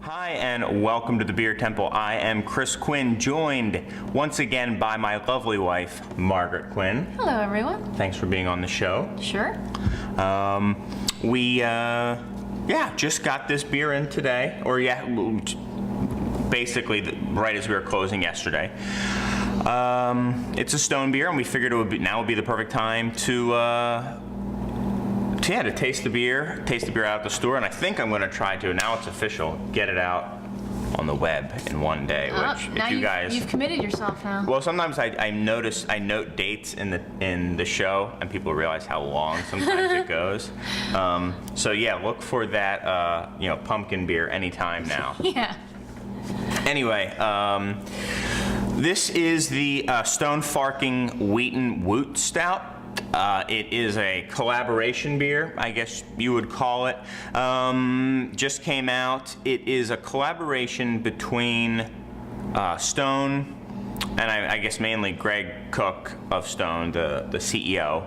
Hi and welcome to the Beer Temple. I am Chris Quinn, joined once again by my lovely wife, Margaret Quinn. Hello, everyone. Thanks for being on the show. Sure. We just got this beer in today, basically right as we were closing yesterday. It's a stone beer, and we figured now would be the perfect time to taste the beer out at the store, and I think I'm going to try to, now it's official, get it out on the web in one day. Which, now if you guys, you've committed yourself now. Well, sometimes I note dates in the show, and people realize how long sometimes it goes. So yeah, look for that pumpkin beer anytime now. Yeah. Anyway, this is the Stone Farking Wheaton W00tstout. It is a collaboration beer, I guess you would call it. Just came out. It is a collaboration between Stone and I guess mainly Greg Cook of Stone, the CEO,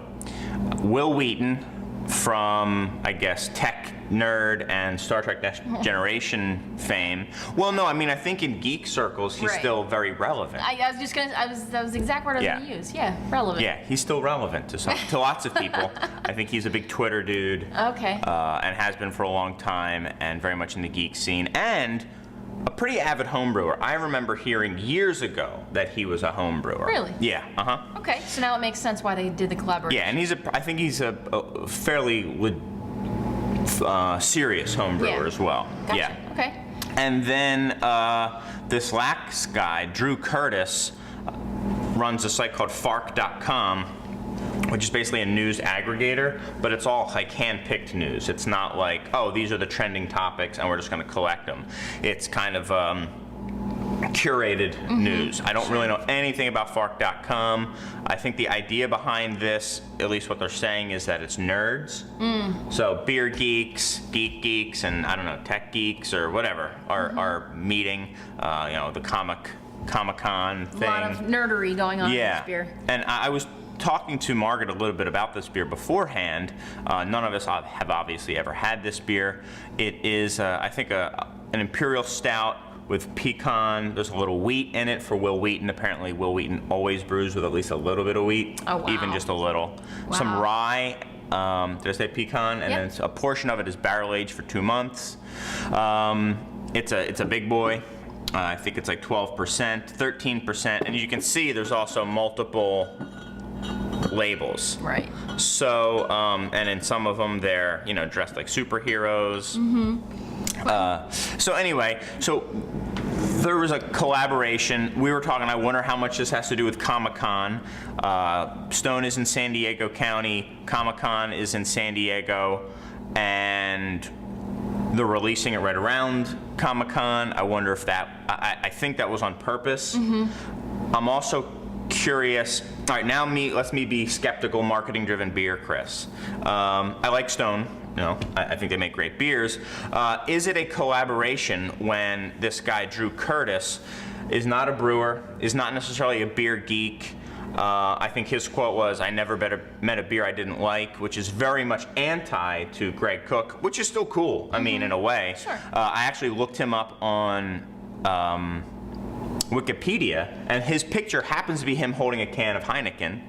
Will Wheaton from, I guess, Tech Nerd and Star Trek Next Generation fame. Well, no, I mean, I think in geek circles he's still very relevant. That was the exact word I was going to use. Yeah, relevant. Yeah, he's still relevant to lots of people. I think he's a big Twitter dude. Okay. And has been for a long time, and very much in the geek scene, and a pretty avid homebrewer. I remember hearing years ago that he was a homebrewer. Really? Yeah. Okay, so now it makes sense why they did the collaboration. Yeah, and I think he's a fairly serious homebrewer as well. Gotcha. Yeah. Okay. And then this last guy, Drew Curtis, runs a site called Fark.com, which is basically a news aggregator, but it's all like hand-picked news. It's not like, oh, these are the trending topics and we're just going to collect them. It's kind of curated news. I don't really know anything about Fark.com. I think the idea behind this, at least what they're saying, is that it's nerds. So beer geeks, geeks, and I don't know, tech geeks or whatever are meeting. The Comic-Con thing. A lot of nerdery going on in this beer. And I was talking to Margaret a little bit about this beer beforehand. None of us have obviously ever had this beer. It is, I think, an imperial stout with pecan. There's a little wheat in it for Will Wheaton. Apparently, Will Wheaton always brews with at least a little bit of wheat, even just a little. Wow. Some rye. Did I say pecan? And then a portion of it is barrel aged for 2 months. It's a big boy. I think it's like 12%, 13%, and you can see there's also multiple labels. Right. So, and in some of them they're, dressed like superheroes. So anyway, there was a collaboration. We were talking, I wonder how much this has to do with Comic-Con. Stone is in San Diego County, Comic-Con is in San Diego, and they're releasing it right around Comic-Con. I wonder if I think that was on purpose. I'm also curious. All right, now let's be skeptical, marketing-driven beer, Chris. I like Stone. I think they make great beers. Is it a collaboration when this guy, Drew Curtis, is not a brewer, is not necessarily a beer geek? I think his quote was, "I never met a beer I didn't like," which is very much anti to Greg Cook, which is still cool, I mean, in a way. Sure. I actually looked him up on Wikipedia, and his picture happens to be him holding a can of Heineken,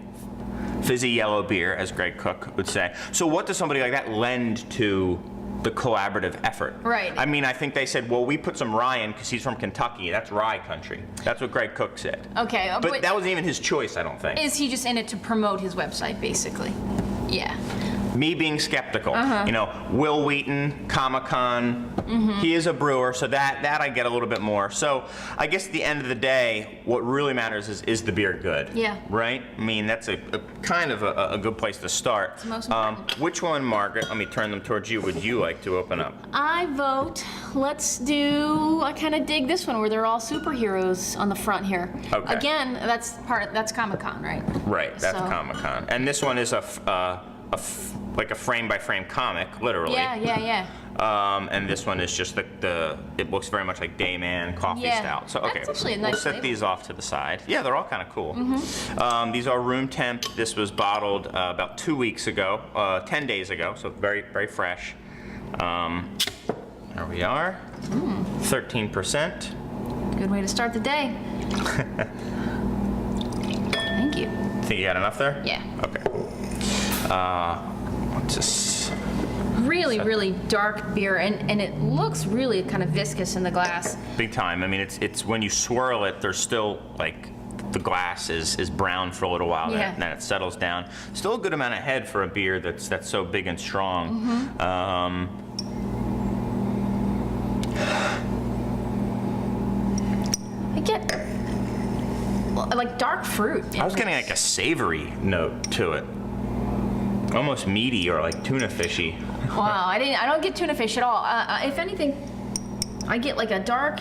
fizzy yellow beer, as Greg Cook would say. So what does somebody like that lend to the collaborative effort? Right. I mean, I think they said, well, we put some rye in because he's from Kentucky. That's rye country. That's what Greg Cook said. Okay. But that wasn't even his choice, I don't think. Is he just in it to promote his website, basically? Yeah. Me being skeptical. Will Wheaton, Comic-Con, he is a brewer, so that I get a little bit more. So I guess at the end of the day, what really matters is the beer good? Yeah. Right? I mean, that's a kind of a good place to start. It's the most important. Which one, Margaret, let me turn them towards you, would you like to open up? I vote, I kind of dig this one where they're all superheroes on the front here. Okay. Again, that's Comic-Con, right? Right, that's So- Comic-Con. And this one is like a frame-by-frame comic, literally. Yeah. And this one is just it looks very much like Dayman Coffee Stout. So okay, That's actually a nice we'll set label. these off to the side. Yeah, they're all kind of cool. These are room temp. This was bottled about 2 weeks ago, 10 days ago, so very, very fresh. There we are. 13%. Good way to start the day. Thank you. Think you got enough there? Yeah. Okay. Let's just... Really dark beer, and it looks really kind of viscous in the glass. Big time. I mean, it's when you swirl it, there's still like the glass is brown for a little while, Yeah. then it settles down. Still a good amount of head for a beer that's so big and strong. I get like dark fruit. I was getting like a savory note to it, almost meaty or like tuna fishy. Wow, I don't get tuna fish at all. If anything, I get like a dark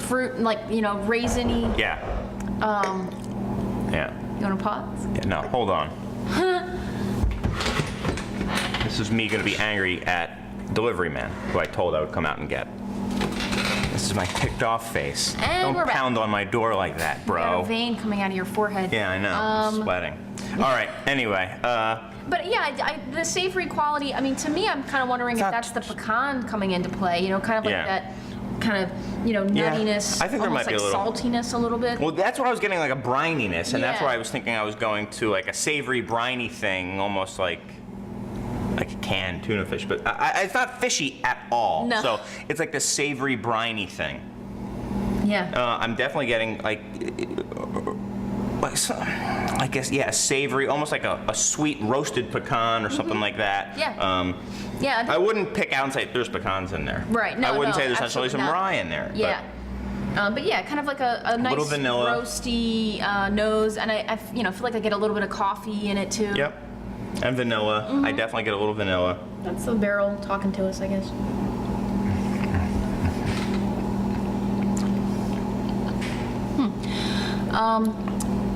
fruit, and like, you know, raisiny. Yeah. Yeah. You want to pause? Yeah. No, hold on. This is me gonna be angry at delivery man, who I told I would come out and get. This is my ticked off face. And Don't we're back. pound on my door like that, You got bro. a vein coming out of your forehead. Yeah, I know. I'm sweating. All right. Anyway, But yeah, the savory quality, I mean, to me, I'm kind of wondering if not- that's the pecan coming into play, you know, kind of like Yeah. that kind of, you know, Yeah. nuttiness, I think there almost might be like a little- saltiness a little bit. well, that's what I was getting, like a brininess, and that's Yeah. why I was thinking I was going to like a savory briny thing, almost like a canned tuna fish, but it's not fishy at all. No. So it's like the savory briny thing. Yeah. I'm definitely getting like I guess, yeah, savory, almost like a sweet roasted pecan or something like that. Yeah. Yeah. I wouldn't pick out and say there's pecans in there. Right, no, I wouldn't no, say there's necessarily some absolutely not. rye in there. Yeah. But yeah, kind of like a nice little vanilla. roasty nose, and I you know, feel like I get a little bit of coffee in it too. But, yep. And vanilla. I definitely get a little vanilla. That's the barrel talking to us, I guess.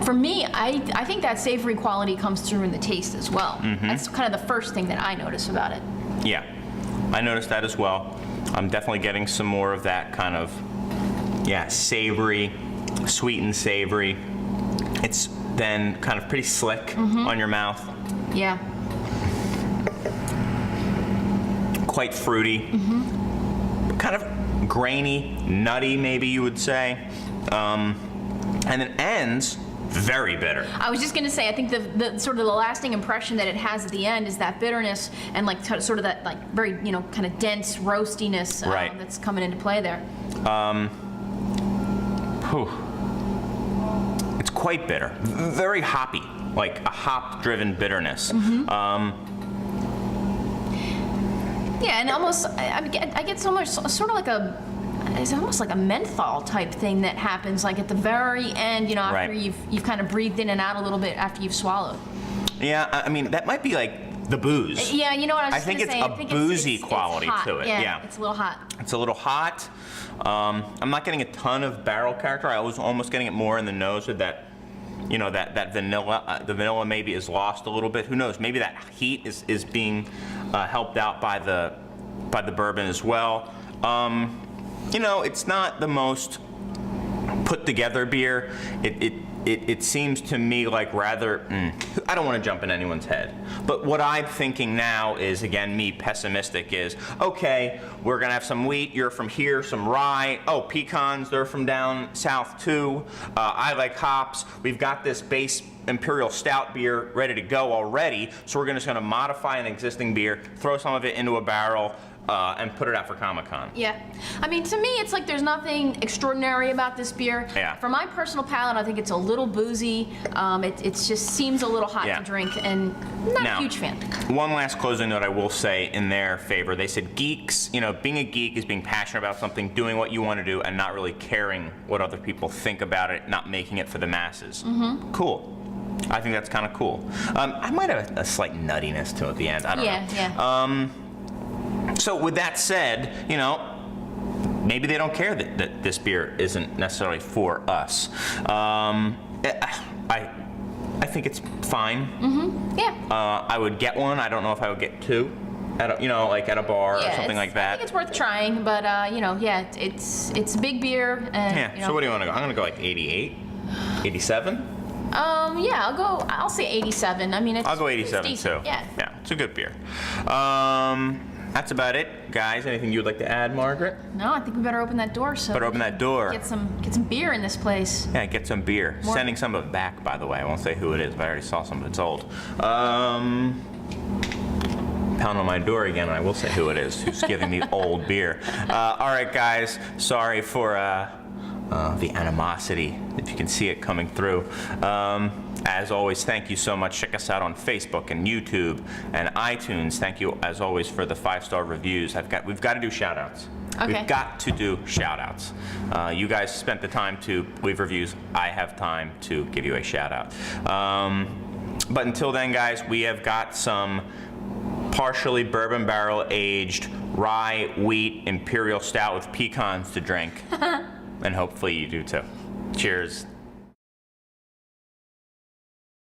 For me, I think that savory quality comes through in the taste as well. That's kind of the first thing that I notice about it. Yeah. I noticed that as well. I'm definitely getting some more of that kind of, yeah, savory, sweet and savory. It's then kind of pretty slick on your mouth. Yeah. Quite fruity. Kind of grainy, nutty, maybe you would say. And it ends very bitter. I was just gonna say, I think the sort of the lasting impression that it has at the end is that bitterness and like sort of that like very, you know, kind of dense roastiness Right. that's coming into play there. Whew. It's quite bitter. Very hoppy, like a hop-driven bitterness. Yeah, and almost I get so much sort of like it's almost like a menthol type thing that happens like at the very end, you know, after Right. you've kind of breathed in and out a little bit after you've swallowed. Yeah, I mean, that might be like the booze. Yeah, you know what I was I just think gonna it's say. a I think boozy it's quality hot. to it, yeah. It's a little hot. It's a little hot. I'm not getting a ton of barrel character. I was almost getting it more in the nose with that, you know, that vanilla. The vanilla maybe is lost a little bit. Who knows? Maybe that heat is being helped out by the bourbon as well. You know, it's not the most put together beer. It seems to me like rather, I don't want to jump in anyone's head, but what I'm thinking now is, again, me pessimistic, is, okay, we're going to have some wheat, you're from here, some rye, oh, pecans, they're from down south too, I like hops, we've got this base imperial stout beer ready to go already, so we're just going to modify an existing beer, throw some of it into a barrel, and put it out for Comic-Con. Yeah. I mean, to me, it's like there's nothing extraordinary about this beer. Yeah. For my personal palate, I think it's a little boozy. It just seems a little hot Yeah. to drink, and not Now, a huge fan. One last closing note I will say in their favor. They said geeks, you know, being a geek is being passionate about something, doing what you want to do, and not really caring what other people think about it, not making it for the masses. Cool. I think that's kind of cool. I might have a slight nuttiness to it at the end. I don't know. Yeah. So with that said, you know, maybe they don't care that this beer isn't necessarily for us. I think it's fine. Yeah. I would get one. I don't know if I would get two, at a, you know, like at a bar or something like I that. think it's worth trying, but you know, yeah, it's a big beer, and Yeah. you know, So what do you want to go? I'm gonna go like 88, 87. yeah, I'll say 87. I mean, it's I'll go it's 87 decent. too. Yeah. Yeah, it's a good beer. That's about it, guys. Anything you'd like to add, Margaret? No, I think we better open that door. So Better open that door. get some beer in this place. Yeah, get some beer. More. Sending some of it back, by the way. I won't say who it is, but I already saw some of it's old. Pound on my door again, and I will say who it is who's giving me old beer. All right, guys. Sorry for the animosity, if you can see it coming through. As always, thank you so much. Check us out on Facebook and YouTube and iTunes. Thank you, as always, for the 5-star reviews. We've got to do shout-outs. Okay. We've got to do shout-outs. You guys spent the time to leave reviews. I have time to give you a shout-out. But until then, guys, we have got some partially bourbon barrel aged rye wheat imperial stout with pecans to drink. And hopefully you do too. Cheers.